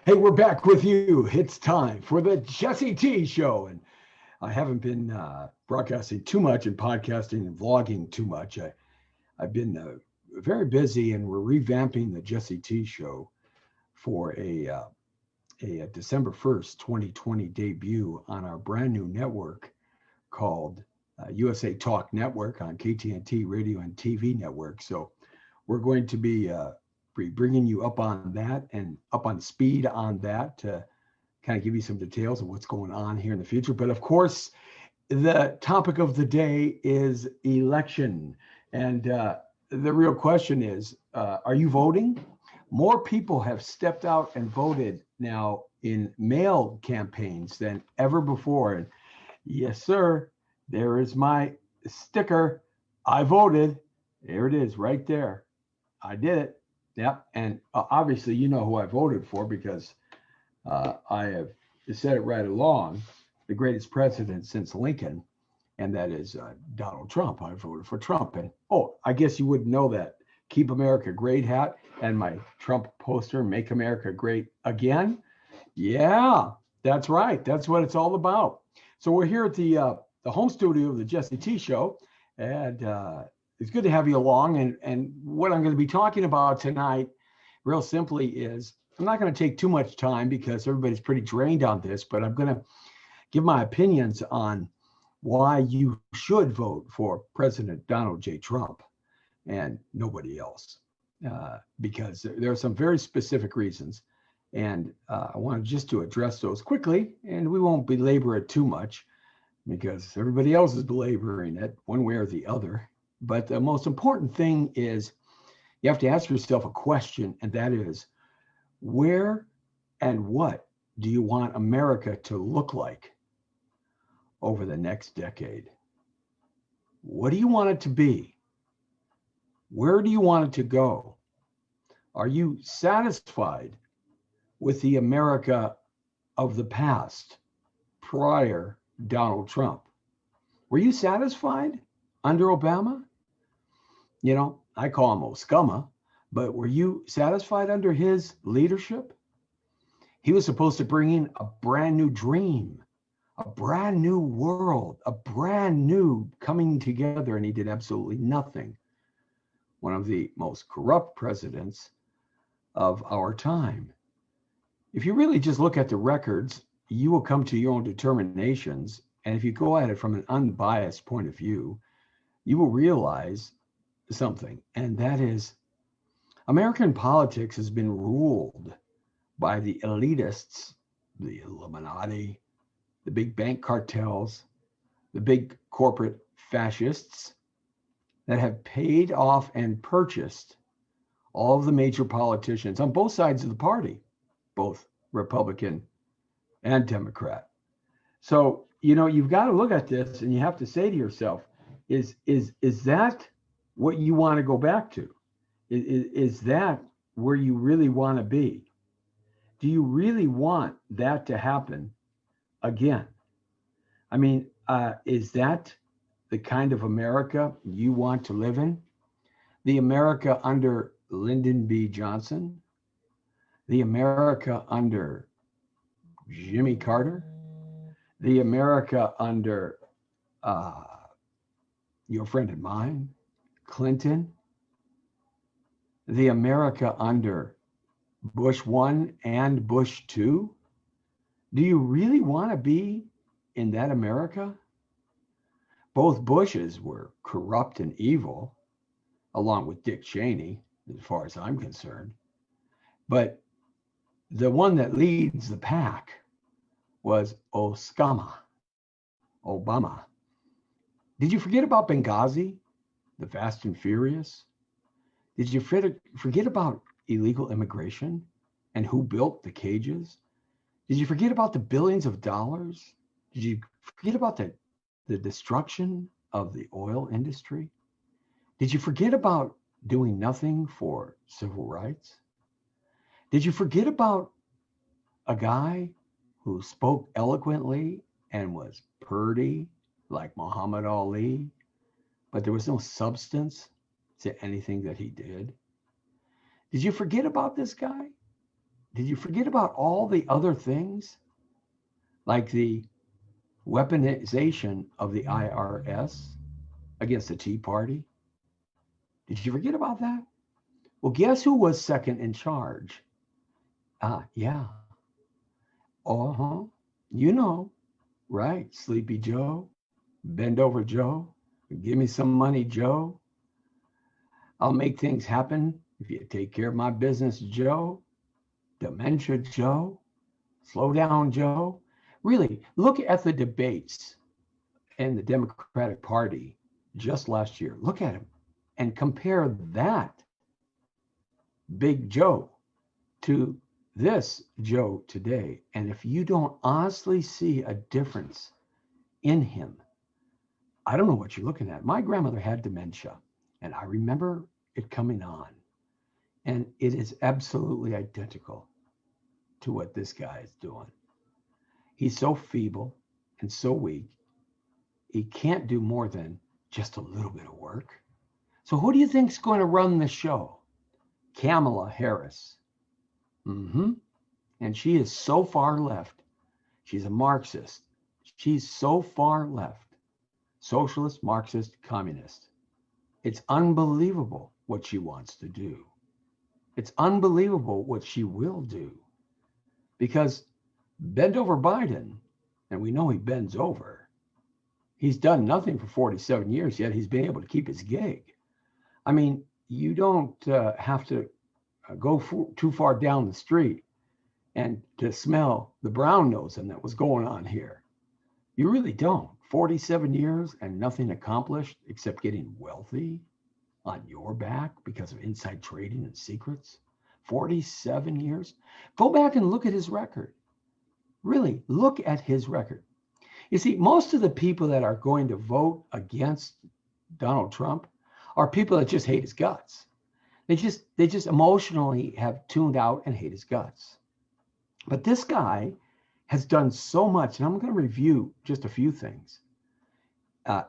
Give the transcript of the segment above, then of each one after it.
Hey, we're back with you. It's time for the Jesse T Show. And I haven't been broadcasting too much and podcasting and vlogging too much. I've been very busy, and we're revamping the Jesse T Show for a December 1st, 2020 debut on our brand new network called USA Talk Network on KTNT Radio and TV Network. So we're going to be bringing you up on that and up on speed on that to kind of give you some details of what's going on here in the future. But of course, the topic of the day is election. And the real question is, are you voting? More people have stepped out and voted now in mail campaigns than ever before. And yes, sir, there is my sticker. I voted. There it is right there. I did it. Yep. And obviously, you know who I voted for because I have said it right along, the greatest president since Lincoln, and that is Donald Trump. I voted for Trump. And I guess you wouldn't know that. Keep America Great hat and my Trump poster, Make America Great Again. Yeah, that's right. That's what it's all about. So we're here at the home studio of the Jesse T Show, and it's good to have you along. And what I'm going to be talking about tonight, real simply, is I'm not going to take too much time because everybody's pretty drained on this, but I'm going to give my opinions on why you should vote for President Donald J. Trump and nobody else, because there are some very specific reasons. And I wanted just to address those quickly, and we won't belabor it too much because everybody else is belaboring it one way or the other. But the most important thing is you have to ask yourself a question, and that is, where and what do you want America to look like over the next decade? What do you want it to be? Where do you want it to go? Are you satisfied with the America of the past prior Donald Trump? Were you satisfied under Obama? You know, I call him Oscumma, but were you satisfied under his leadership? He was supposed to bring in a brand new dream, a brand new world, a brand new coming together, and he did absolutely nothing. One of the most corrupt presidents of our time. If you really just look at the records, you will come to your own determinations. And if you go at it from an unbiased point of view, you will realize something, and that is American politics has been ruled by the elitists, the Illuminati, the big bank cartels, the big corporate fascists that have paid off and purchased all of the major politicians on both sides of the party, both Republican and Democrat. So, you know, you've got to look at this and you have to say to yourself, is that what you want to go back to? Is that where you really want to be? Do you really want that to happen again? I mean, is that the kind of America you want to live in? The America under Lyndon B. Johnson? The America under Jimmy Carter? The America under your friend and mine, Clinton? The America under Bush 1 and Bush 2? Do you really want to be in that America? Both Bushes were corrupt and evil, along with Dick Cheney, as far as I'm concerned. But the one that leads the pack was Oscama, Obama. Did you forget about Benghazi, the Fast and Furious? Did you forget about illegal immigration and who built the cages? Did you forget about the billions of dollars? Did you forget about the destruction of the oil industry? Did you forget about doing nothing for civil rights? Did you forget about a guy who spoke eloquently and was purdy like Muhammad Ali, but there was no substance to anything that he did? Did you forget about this guy? Did you forget about all the other things, like the weaponization of the IRS against the Tea Party? Did you forget about that? Well, guess who was second in charge? Yeah. Uh-huh. You know, right? Sleepy Joe, Bend Over Joe, give me some money, Joe. I'll make things happen if you take care of my business, Joe. Dementia Joe. Slow down, Joe. Really, look at the debates in the Democratic Party just last year. Look at him and compare that Big Joe to this Joe today. And if you don't honestly see a difference in him, I don't know what you're looking at. My grandmother had dementia, and I remember it coming on. And it is absolutely identical to what this guy is doing. He's so feeble and so weak, he can't do more than just a little bit of work. So who do you think is going to run the show? Kamala Harris. Mm-hmm. And she is so far left. She's a Marxist. She's so far left. Socialist, Marxist, communist. It's unbelievable what she wants to do. It's unbelievable what she will do. Because bend over Biden, and we know he bends over. He's done nothing for 47 years, yet he's been able to keep his gig. I mean, you don't have to go too far down the street and to smell the brown nosing that was going on here. You really don't. 47 years and nothing accomplished except getting wealthy on your back because of inside trading and secrets. 47 years. Go back and look at his record. Really, look at his record. You see, most of the people that are going to vote against Donald Trump are people that just hate his guts. They just emotionally have tuned out and hate his guts. But this guy has done so much, and I'm going to review just a few things.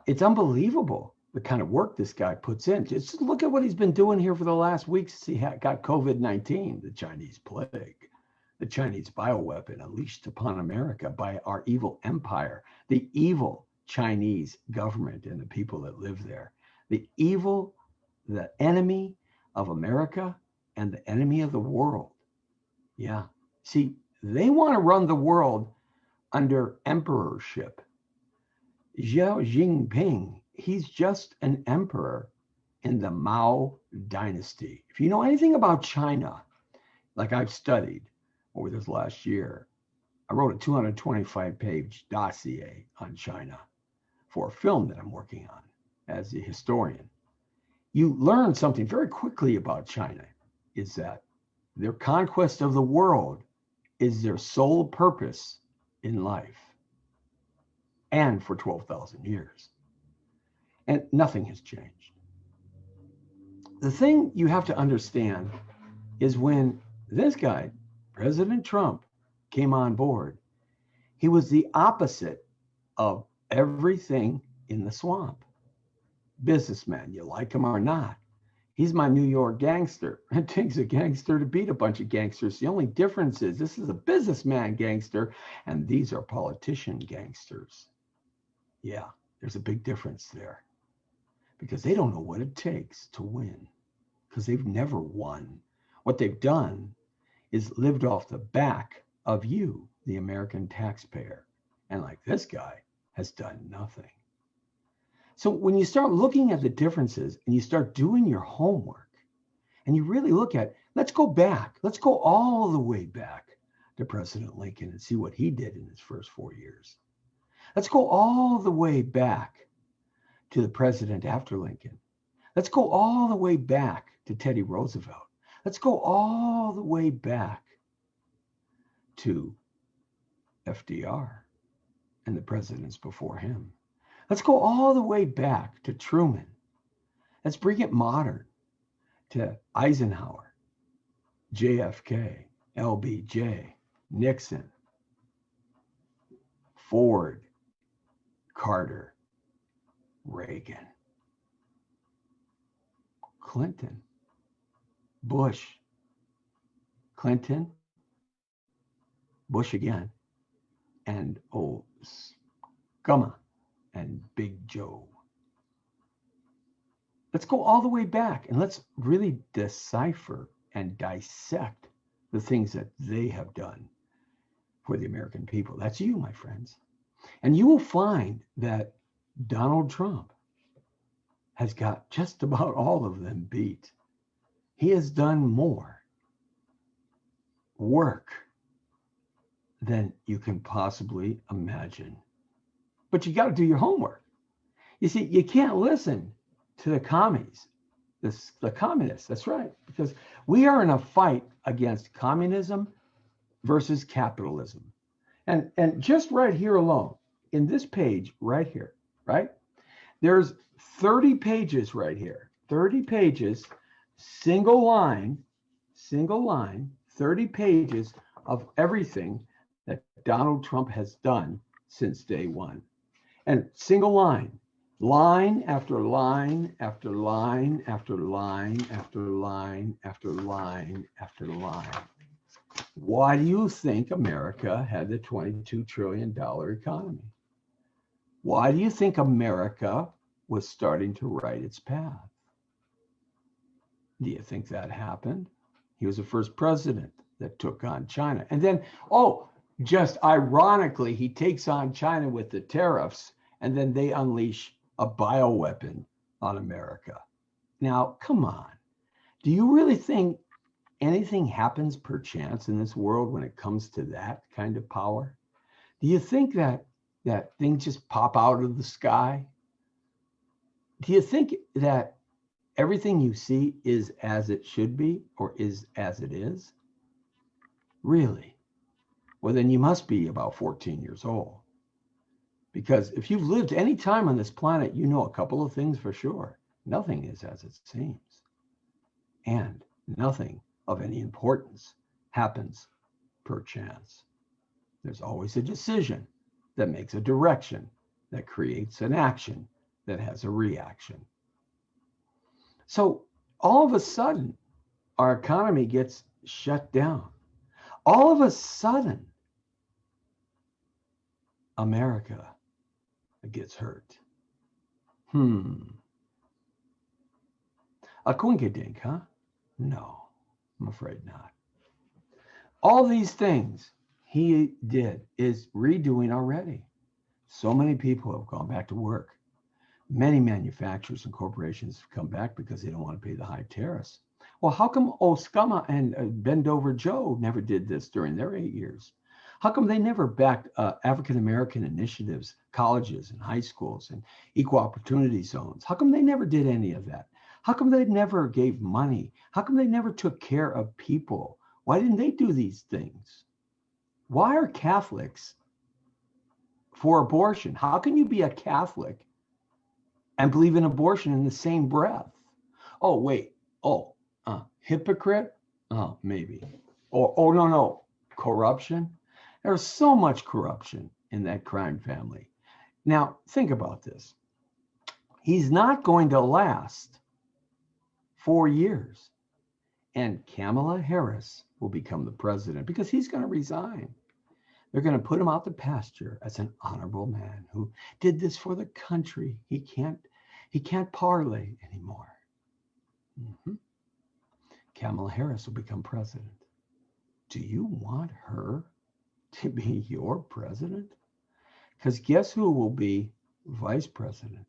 It's unbelievable the kind of work this guy puts in. Just look at what he's been doing here for the last week since he got COVID-19, the Chinese plague, the Chinese bioweapon unleashed upon America by our evil empire, the evil Chinese government and the people that live there, the enemy of America and the enemy of the world. Yeah. See, they want to run the world under emperorship. Xi Jinping, he's just an emperor in the Mao dynasty. If you know anything about China, like I've studied over this last year, I wrote a 225-page dossier on China for a film that I'm working on as a historian. You learn something very quickly about China, is that their conquest of the world is their sole purpose in life, and for 12,000 years. And nothing has changed. The thing you have to understand is when this guy, President Trump, came on board, he was the opposite of everything in the swamp. Businessman, you like him or not. He's my New York gangster. It takes a gangster to beat a bunch of gangsters. The only difference is this is a businessman gangster, and these are politician gangsters. Yeah, there's a big difference there because they don't know what it takes to win because they've never won. What they've done is lived off the back of you, the American taxpayer. And like this guy has done nothing. So when you start looking at the differences and you start doing your homework and you really look at, let's go back, let's go all the way back to President Lincoln and see what he did in his first 4 years. Let's go all the way back to the president after Lincoln. Let's go all the way back to Teddy Roosevelt. Let's go all the way back to FDR and the presidents before him. Let's go all the way back to Truman. Let's bring it modern to Eisenhower, JFK, LBJ, Nixon, Ford, Carter, Reagan, Clinton, Bush, Clinton, Bush again, and Scumma and Big Joe. Let's go all the way back and let's really decipher and dissect the things that they have done for the American people. That's you, my friends. And you will find that Donald Trump has got just about all of them beat. He has done more work than you can possibly imagine. But you got to do your homework. You see, you can't listen to the commies, the communists. That's right, because we are in a fight against communism versus capitalism. And just right here alone, in this page right here, right? There's 30 pages right here, 30 pages, single line, 30 pages of everything that Donald Trump has done since day one. And single line, line after line after line after line after line after line after line. Why do you think America had the $22 trillion economy? Why do you think America was starting to write its path? Do you think that happened? He was the first president that took on China. And then, just ironically, he takes on China with the tariffs, and then they unleash a bioweapon on America. Now, come on. Do you really think anything happens per chance in this world when it comes to that kind of power? Do you think that things just pop out of the sky? Do you think that everything you see is as it should be or is as it is? Really? Well, then you must be about 14 years old. Because if you've lived any time on this planet, you know a couple of things for sure. Nothing is as it seems. And nothing of any importance happens per chance. There's always a decision that makes a direction, that creates an action, that has a reaction. So all of a sudden, our economy gets shut down. All of a sudden, America gets hurt. A coinkydink, huh? No, I'm afraid not. All these things he did is redoing already. So many people have gone back to work. Many manufacturers and corporations have come back because they don't want to pay the high tariffs. Well, how come Scumma and Bend Over Joe never did this during their 8 years? How come they never backed African-American initiatives, colleges and high schools and equal opportunity zones? How come they never did any of that? How come they never gave money? How come they never took care of people? Why didn't they do these things? Why are Catholics for abortion? How can you be a Catholic and believe in abortion in the same breath? Oh, wait. Hypocrite? Oh, maybe. No. Corruption? There's so much corruption in that crime family. Now, think about this. He's not going to last 4 years. And Kamala Harris will become the president because he's going to resign. They're going to put him out to pasture as an honorable man who did this for the country. He can't parlay anymore. Kamala Harris will become president. Do you want her to be your president? Because guess who will be vice president?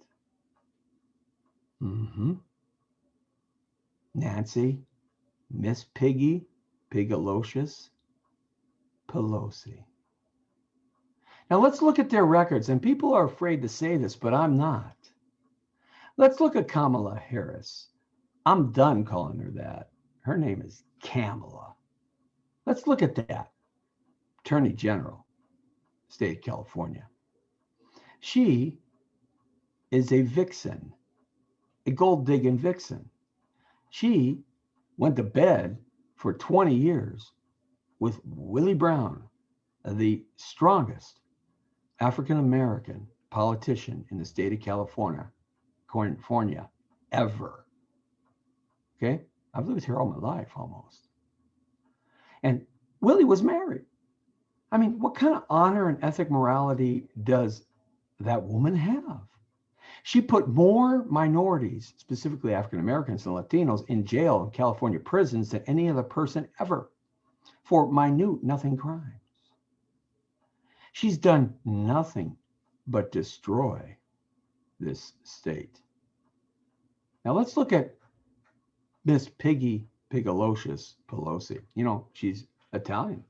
Nancy, Miss Piggy, Pigalocious, Pelosi. Now let's look at their records, and people are afraid to say this, but I'm not. Let's look at Kamala Harris. I'm done calling her that. Her name is Kamala. Let's look at that. Attorney General, State of California. She is a vixen, a gold-digging vixen. She went to bed for 20 years with Willie Brown, the strongest African-American politician in the state of California ever. Okay? I've lived here all my life almost. And Willie was married. I mean, what kind of honor and ethic morality does that woman have? She put more minorities, specifically African Americans and Latinos, in jail in California prisons than any other person ever for minute, nothing crimes. She's done nothing but destroy this state. Now let's look at Miss Piggy Pigalocious Pelosi. You know, she's Italian.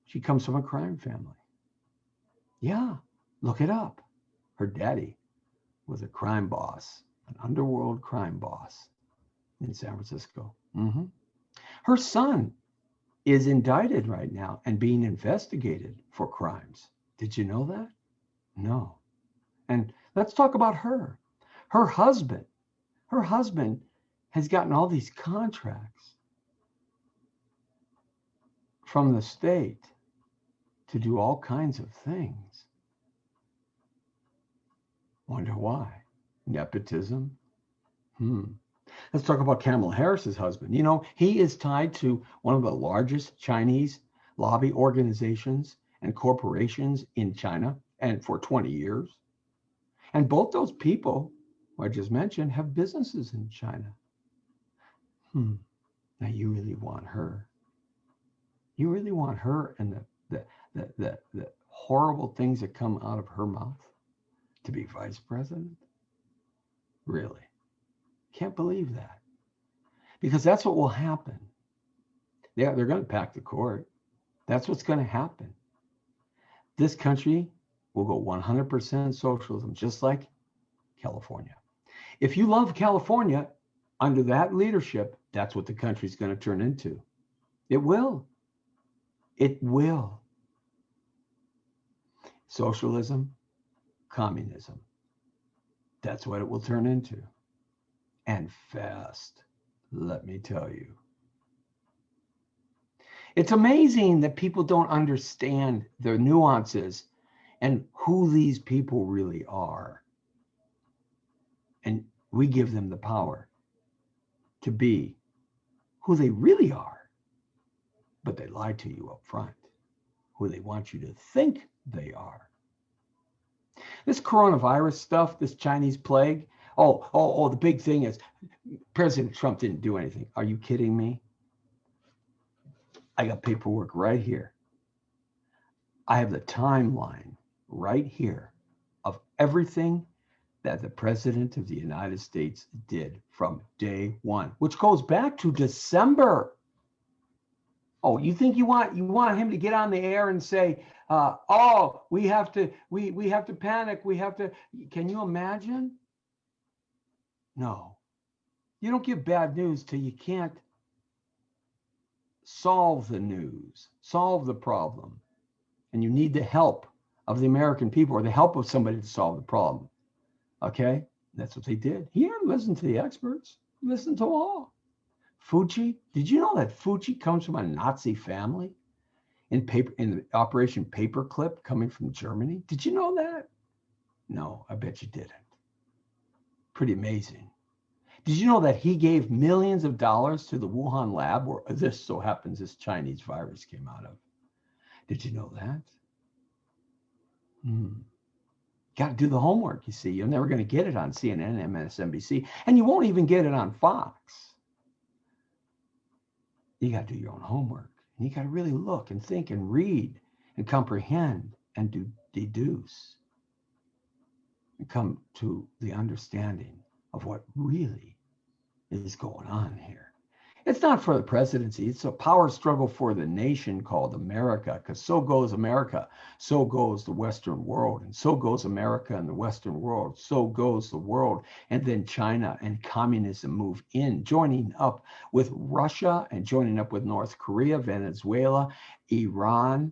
She comes from a crime family. Yeah, look it up. Her daddy was a crime boss, an underworld crime boss in San Francisco. Her son is indicted right now and being investigated for crimes. Did you know that? No. And let's talk about her. Her husband has gotten all these contracts from the state to do all kinds of things. Wonder why? Nepotism? Let's talk about Kamala Harris's husband. You know, he is tied to one of the largest Chinese lobby organizations and corporations in China, and for 20 years. And both those people who I just mentioned have businesses in China. Now you really want her. You really want her and the horrible things that come out of her mouth to be vice president? Really? Can't believe that. Because that's what will happen. Yeah, they're going to pack the court. That's what's going to happen. This country will go 100% socialism, just like California. If you love California, under that leadership, that's what the country's going to turn into. It will. It will. Socialism, communism. That's what it will turn into. And fast, let me tell you. It's amazing that people don't understand the nuances and who these people really are. And we give them the power to be who they really are, but they lie to you up front, who they want you to think they are. This coronavirus stuff, this Chinese plague, the big thing is President Trump didn't do anything. Are you kidding me? I got paperwork right here. I have the timeline right here of everything that the President of the United States did from day one, which goes back to December. Oh, you think you want him to get on the air and say, we have to panic. Can you imagine? No. You don't give bad news till you can't solve the news, solve the problem. And you need the help of the American people or the help of somebody to solve the problem. Okay? That's what they did. He didn't listen to the experts. Listen to all. Fauci, did you know that Fauci comes from a Nazi family in the Operation Paperclip coming from Germany? Did you know that? No, I bet you didn't. Pretty amazing. Did you know that he gave millions of dollars to the Wuhan lab where this so happens this Chinese virus came out of? Did you know that? Got to do the homework, you see. You're never going to get it on CNN, MSNBC, and you won't even get it on Fox. You got to do your own homework. And you got to really look and think and read and comprehend and deduce and come to the understanding of what really is going on here. It's not for the presidency. It's a power struggle for the nation called America, because so goes America. So goes the Western world. And so goes America and the Western world. So goes the world. And then China and communism move in, joining up with Russia and joining up with North Korea, Venezuela, Iran.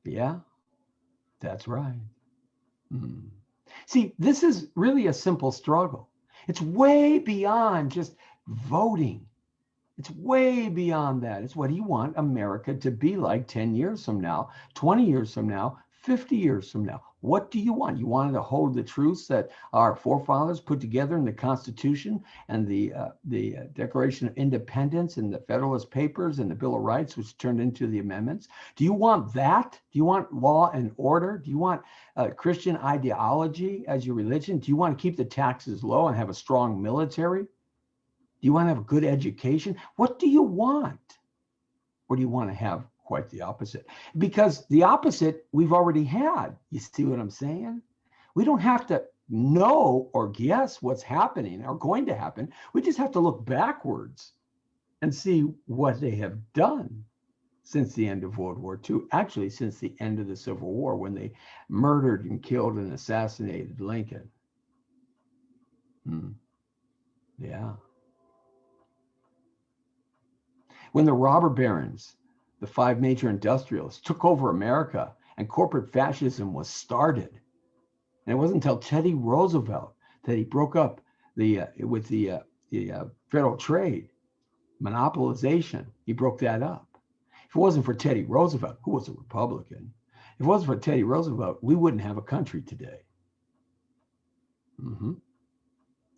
Yeah, that's right. See, this is really a simple struggle. It's way beyond just voting. It's way beyond that. It's what do you want America to be like 10 years from now, 20 years from now, 50 years from now, what do you want? You want to hold the truths that our forefathers put together in the Constitution and the Declaration of Independence and the Federalist Papers and the Bill of Rights, which turned into the amendments? Do you want that? Do you want law and order? Do you want Christian ideology as your religion? Do you want to keep the taxes low and have a strong military? Do you want to have a good education? What do you want? Or do you want to have quite the opposite? Because the opposite we've already had. You see what I'm saying? We don't have to know or guess what's happening or going to happen. We just have to look backwards and see what they have done since the end of World War II. Actually, since the end of the Civil War, when they murdered and killed and assassinated Lincoln. Yeah. When the robber barons, the 5 major industrialists, took over America and corporate fascism was started. And it wasn't until Teddy Roosevelt that he broke up with the federal trade, monopolization. He broke that up. If it wasn't for Teddy Roosevelt, who was a Republican, if it wasn't for Teddy Roosevelt, we wouldn't have a country today.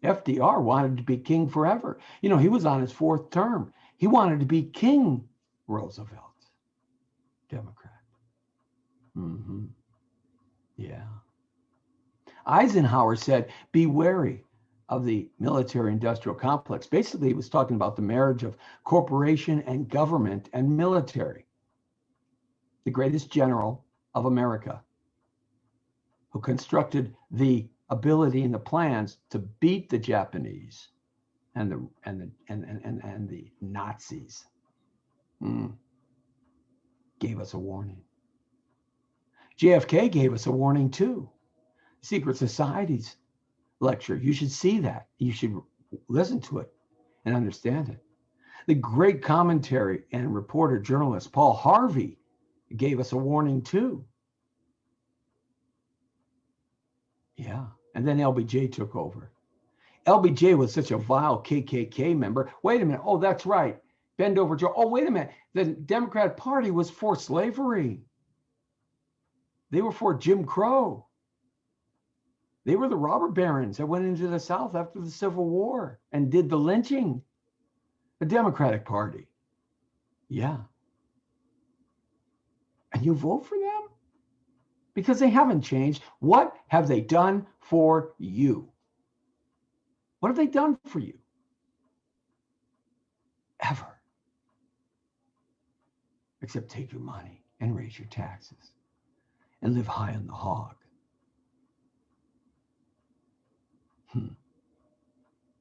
FDR wanted to be king forever. You know, he was on his 4th term. He wanted to be King Roosevelt, Democrat. Yeah. Eisenhower said, be wary of the military-industrial complex. Basically, he was talking about the marriage of corporation and government and military. The greatest general of America, who constructed the ability and the plans to beat the Japanese and the Nazis, gave us a warning. JFK gave us a warning too. Secret Society's lecture. You should see that. You should listen to it and understand it. The great commentary and reporter journalist Paul Harvey gave us a warning too. Yeah. And then LBJ took over. LBJ was such a vile KKK member. Wait a minute. Oh, that's right. Bend over Joe. Oh, wait a minute. The Democratic Party was for slavery. They were for Jim Crow. They were the robber barons that went into the South after the Civil War and did the lynching. The Democratic Party. Yeah. And you vote for them? Because they haven't changed. What have they done for you? What have they done for you? Ever. Except take your money and raise your taxes and live high on the hog.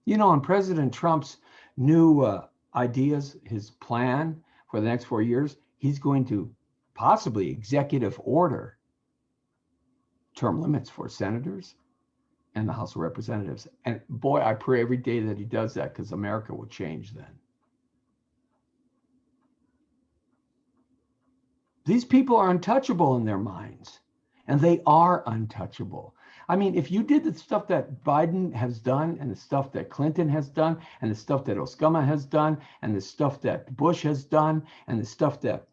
You know, on President Trump's new ideas, his plan for the next 4 years, he's going to possibly executive order term limits for senators and the House of Representatives. And boy, I pray every day that he does that, because America will change then. These people are untouchable in their minds, and they are untouchable. I mean, if you did the stuff that Biden has done, and the stuff that Clinton has done, and the stuff that Osama has done, and the stuff that Bush has done, and the stuff that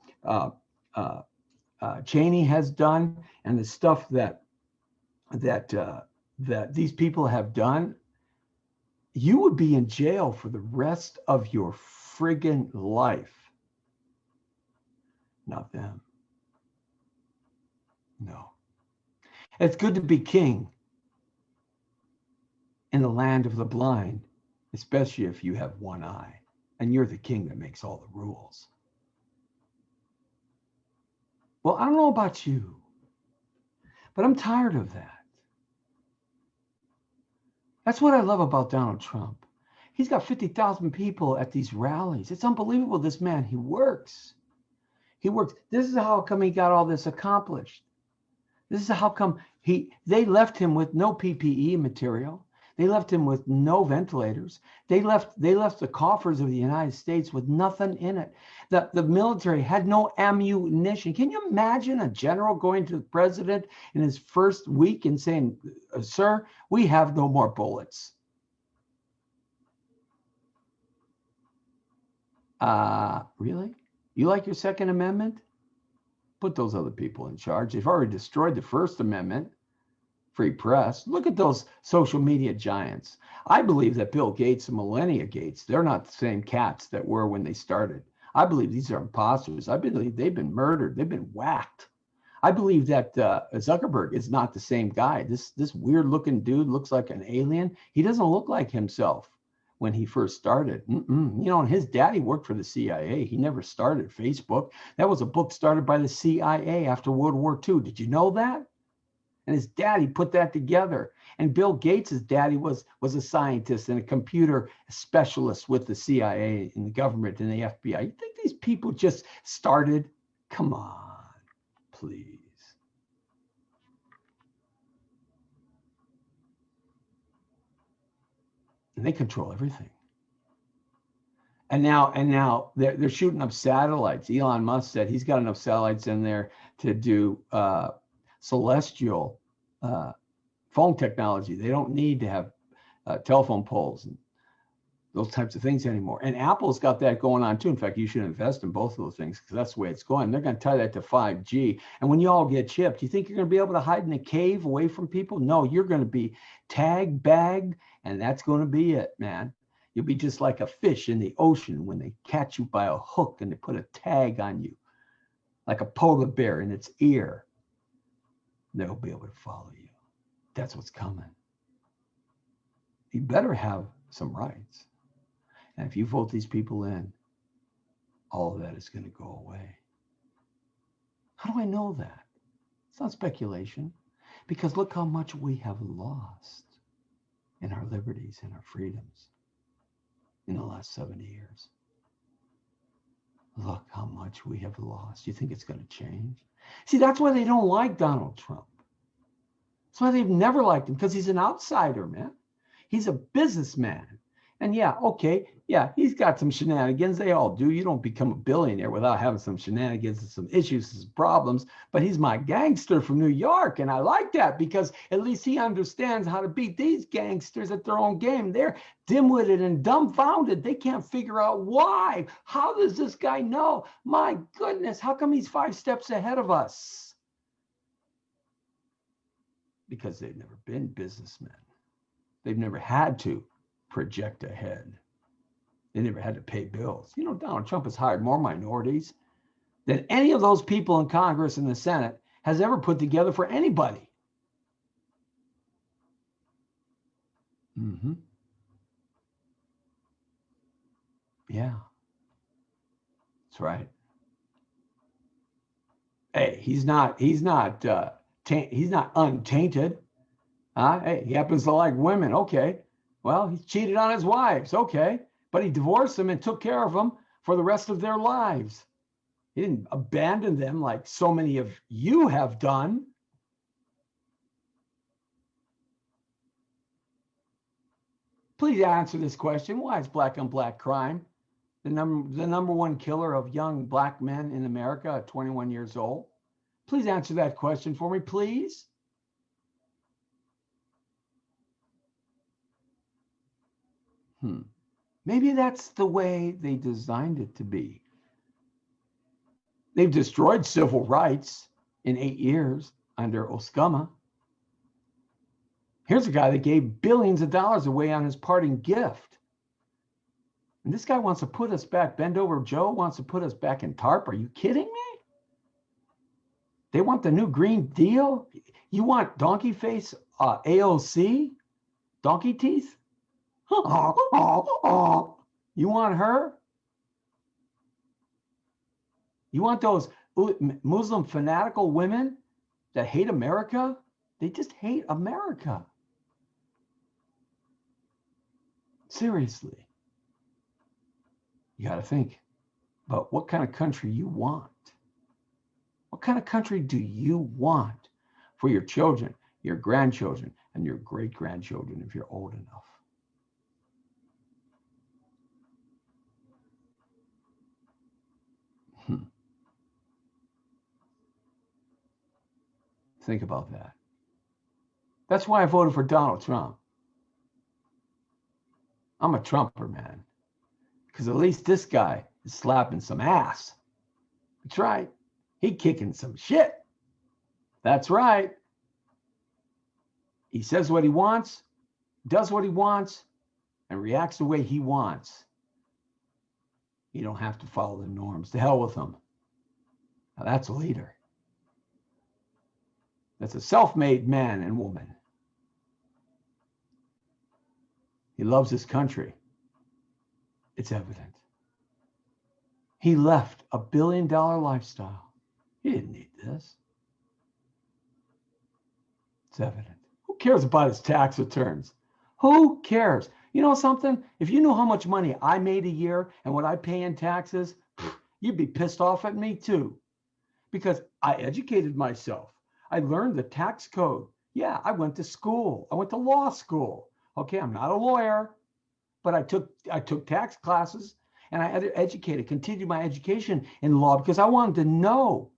Cheney has done, and the stuff that these people have done, you would be in jail for the rest of your friggin' life. Not them. No. It's good to be king in the land of the blind, especially if you have one eye and you're the king that makes all the rules. Well, I don't know about you, but I'm tired of that. That's what I love about Donald Trump. He's got 50,000 people at these rallies. It's unbelievable. This man, he works. He works. This is how come he got all this accomplished. This is how come they left him with no PPE material. They left him with no ventilators. They left the coffers of the United States with nothing in it. The military had no ammunition. Can you imagine a general going to the president in his first week and saying, "Sir, we have no more bullets"? Really? You like your Second Amendment? Put those other people in charge. They've already destroyed the First Amendment, free press. Look at those social media giants. I believe that Bill Gates and Melania Gates, they're not the same cats that were when they started. I believe these are imposters. I believe they've been murdered. They've been whacked. I believe that Zuckerberg is not the same guy. This weird looking dude looks like an alien. He doesn't look like himself when he first started. You know, and his daddy worked for the CIA. He never started Facebook. That was a book started by the CIA after World War II. Did you know that? And his daddy put that together. And Bill Gates' daddy was a scientist and a computer specialist with the CIA and the government and the FBI. You think these people just started? Come on, please. And they control everything. And now they're shooting up satellites. Elon Musk said he's got enough satellites in there to do celestial phone technology. They don't need to have telephone poles and those types of things anymore. And Apple's got that going on too. In fact, you should invest in both of those things because that's the way it's going. They're going to tie that to 5G. And when you all get chipped, you think you're going to be able to hide in a cave away from people? No, you're going to be tagged, bagged, and that's going to be it, man. You'll be just like a fish in the ocean when they catch you by a hook and they put a tag on you, like a polar bear in its ear. They'll be able to follow you. That's what's coming. You better have some rights. And if you vote these people in, all of that is going to go away. How do I know that? It's not speculation. Because look how much we have lost in our liberties and our freedoms in the last 70 years. Look how much we have lost. You think it's going to change? See, that's why they don't like Donald Trump. That's why they've never liked him, because he's an outsider, man. He's a businessman. And yeah, okay, yeah, he's got some shenanigans. They all do. You don't become a billionaire without having some shenanigans and some issues, some problems. But he's my gangster from New York. And I like that because at least he understands how to beat these gangsters at their own game. They're dim-witted and dumbfounded. They can't figure out why. How does this guy know? My goodness, how come he's 5 steps ahead of us? Because they've never been businessmen. They've never had to project ahead. They never had to pay bills. You know, Donald Trump has hired more minorities than any of those people in Congress and the Senate has ever put together for anybody. Yeah, that's right. Hey, he's not untainted. Hey, he happens to like women. Okay. Well, he cheated on his wives. Okay. But he divorced them and took care of them for the rest of their lives. He didn't abandon them like so many of you have done. Please answer this question. Why is black on black crime the number one killer of young black men in America at 21 years old? Please answer that question for me, please. Maybe that's the way they designed it to be. They've destroyed civil rights in 8 years under Osama. Here's a guy that gave billions of dollars away on his parting gift. And this guy wants to put us back. Bend Over Joe wants to put us back in TARP. Are you kidding me? They want the new Green Deal? You want donkey face AOC? Donkey teeth? You want her? You want those Muslim fanatical women that hate America? They just hate America. Seriously. You got to think about what kind of country you want. What kind of country do you want for your children, your grandchildren, and your great-grandchildren if you're old enough? Think about that. That's why I voted for Donald Trump. I'm a Trumper, man. Because at least this guy is slapping some ass. That's right. He kicking some shit. That's right. He says what he wants, does what he wants, and reacts the way he wants. You don't have to follow the norms. To hell with him. Now that's a leader. That's a self-made man and woman. He loves his country. It's evident. He left a billion-dollar lifestyle. He didn't need this. It's evident. Who cares about his tax returns? Who cares? You know something? If you knew how much money I made a year and what I pay in taxes, you'd be pissed off at me too. Because I educated myself. I learned the tax code. Yeah, I went to school. I went to law school. Okay, I'm not a lawyer, but I took tax classes and I continued my education in law because I wanted to know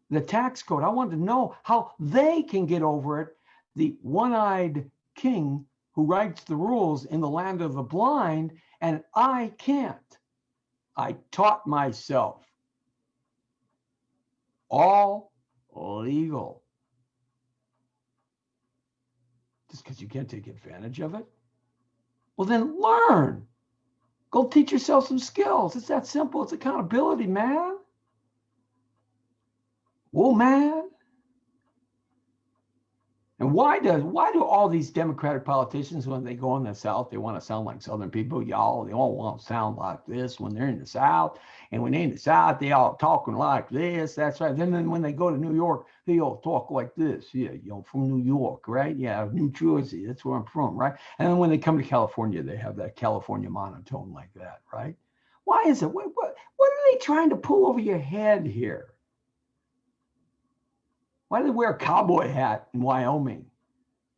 the tax code. I wanted to know how they can get over it. The one-eyed king who writes the rules in the land of the blind, and I can't. I taught myself. All legal. Just because you can't take advantage of it? Well, then learn. Go teach yourself some skills. It's that simple. It's accountability, man. Whoa, man. And why do all these Democratic politicians, when they go in the South, they want to sound like Southern people? Y'all, they all want to sound like this when they're in the South. And when they're in the South, they all talking like this. That's right. Then when they go to New York, they all talk like this. Yeah, from New York, right? Yeah, New Jersey. That's where I'm from, right? And then when they come to California, they have that California monotone like that, right? Why is it? What are they trying to pull over your head here? Why do they wear a cowboy hat in Wyoming?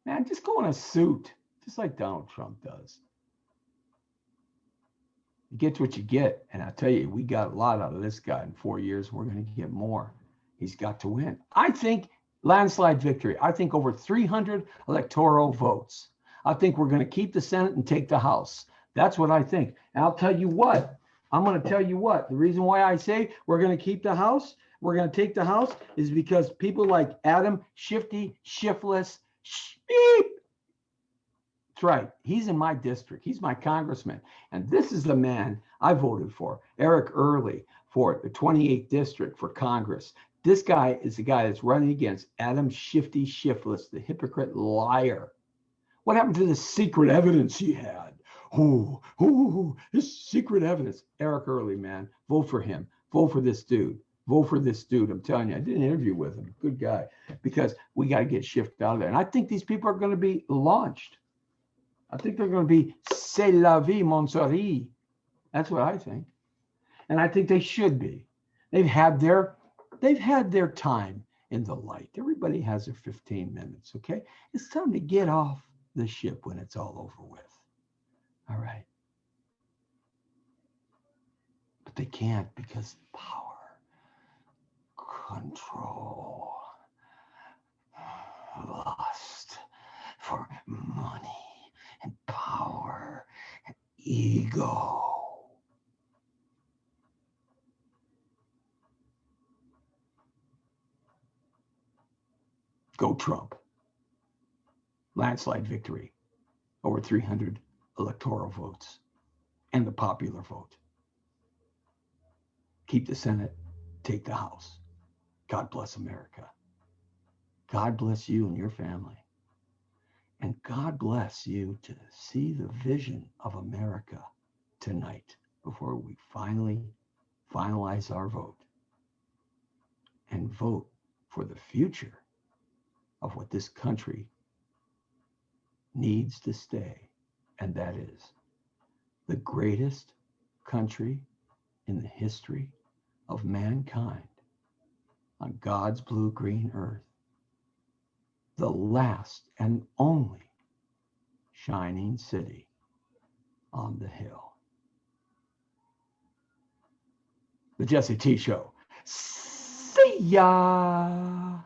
Man, just go in a suit, just like Donald Trump does. You get what you get. And I tell you, we got a lot out of this guy in 4 years. We're going to get more. He's got to win. I think landslide victory. I think over 300 electoral votes. I think we're going to keep the Senate and take the House. That's what I think. And I'll tell you what. I'm going to tell you what. The reason why I say we're going to keep the House, we're going to take the House, is because people like Adam Shifless, beep. That's right. He's in my district. He's my congressman. And this is the man I voted for, Eric Early, for the 28th district for Congress. This guy is the guy that's running against Adam Shifless, the hypocrite liar. What happened to the secret evidence he had? His secret evidence. Eric Early, man. Vote for him. Vote for this dude. Vote for this dude. I'm telling you, I did an interview with him. Good guy. Because we got to get Schiff out of there. And I think these people are going to be launched. I think they're going to be c'est la vie, mon chéri. That's what I think. And I think they should be. They've had their time in the light. Everybody has their 15 minutes, okay? It's time to get off the ship when it's all over with. All right. But they can't because power, control, lust for money and power and ego. Go Trump. Landslide victory. Over 300 electoral votes and the popular vote. Keep the Senate, take the House. God bless America. God bless you and your family. And God bless you to see the vision of America tonight before we finally finalize our vote and vote for the future of what this country needs to stay. And that is the greatest country in the history of mankind on God's blue-green earth. The last and only shining city on the hill. The Jesse T. Show. See ya.